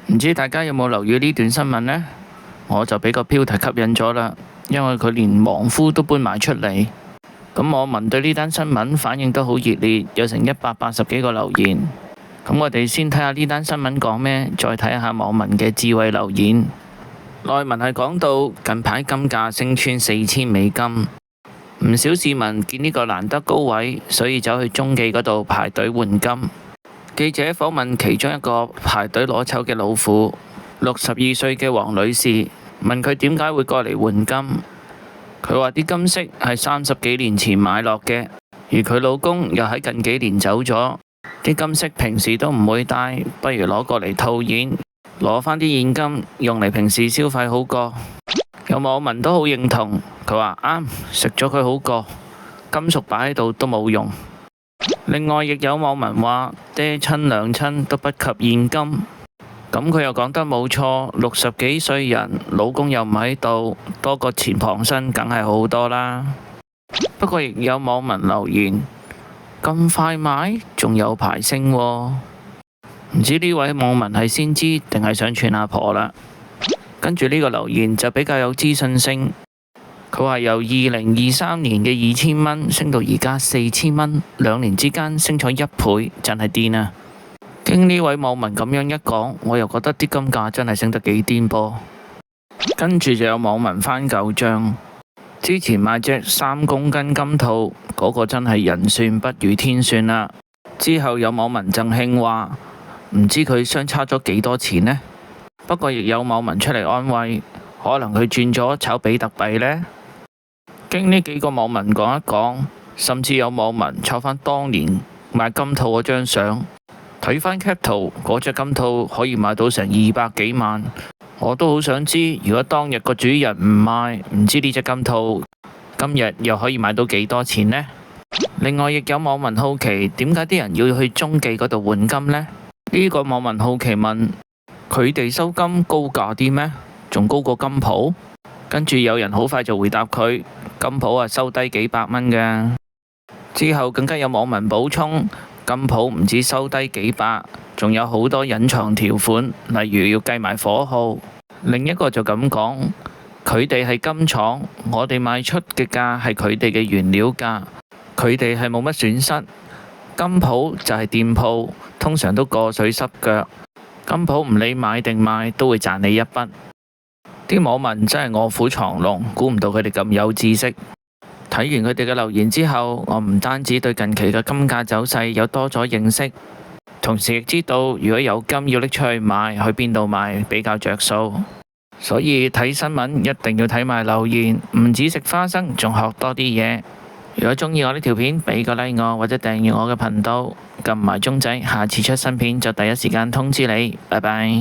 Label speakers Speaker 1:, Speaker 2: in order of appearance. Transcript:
Speaker 1: 唔知大家有冇留意呢段新聞呢？我就俾個標題吸引咗啦，因為佢連亡夫都搬埋出嚟。咁網民對呢單新聞反應都好熱烈，有成180幾個留言。咁我哋先睇下呢單新聞講咩，再睇下網民嘅智慧留言。內文係講到近排金價升穿$4000，唔少市民見呢個難得高位，所以走去中記嗰度排隊換金。記者訪問其中一個排隊攞籌嘅老婦，62歲嘅黃女士，問佢點解會過嚟換金。佢話啲金飾係30幾年前買落嘅，而佢老公又喺近幾年走咗，啲金飾平時都唔會戴，不如攞過嚟套現，攞返啲現金用嚟平時消費好過。有網民都好認同，佢話啱，食咗佢好過，金屬擺喺度都冇用。另外亦有網民話爹親娘親都不及現金。咁佢又講得冇錯，60幾歲人，老公又唔喺度，多個錢傍身梗係好多啦。不過亦有網民留言，咁快買，仲有排升喎。唔知呢位網民係先知定係想串阿婆啦。跟住呢個留言就比較有資訊性，佢話由2023年嘅2000蚊升到而家4000蚊，2年之間升咗1倍，真係癲啊！經呢位網民咁樣一講，我又覺得啲金價真係升得幾癲噃。跟住就有網民翻舊賬，之前買隻3公斤金套，嗰個真係人算不如天算啦。之後有網民贈慶話，唔知佢相差咗幾多錢呢？不過亦有網民出嚟安慰，可能佢轉咗炒比特幣呢。經呢幾個網民講一講，甚至有網民抄返當年買金套嗰張相。睇返 cap 圖，嗰隻金套可以賣到成200幾萬，我都好想知，如果當日個主人唔賣，唔知呢隻金套今日又可以賣到幾多錢呢？另外亦有網民好奇，點解啲人要去中記嗰度換金呢？呢個網民好奇問，佢哋收金高價啲咩？仲高過金鋪？跟住有人好快就回答佢，金鋪啊收低幾百蚊㗎。之後更加有網民補充，金鋪唔止收低幾百，仲有好多隱藏條款，例如要計埋火耗。另一個就咁講，佢哋係金廠，我哋賣出嘅價係佢哋嘅原料價，佢哋係冇乜損失。金鋪就係店鋪，通常都過水濕腳，金鋪唔理買定賣都會賺你一筆。啲網民真係臥虎藏龍，估唔到佢哋咁有知識。睇完佢哋嘅留言之後，我唔單止對近期嘅金價走勢有多咗認識，同時亦知道如果有金要拎出去賣，去邊度賣比較着數。所以睇新聞一定要睇埋留言，唔止食花生，仲學多啲嘢。如果鍾意我呢條片，俾個 like 我，或者訂閱我嘅頻道，撳埋鐘仔，下次出新片就第一時間通知你。拜拜。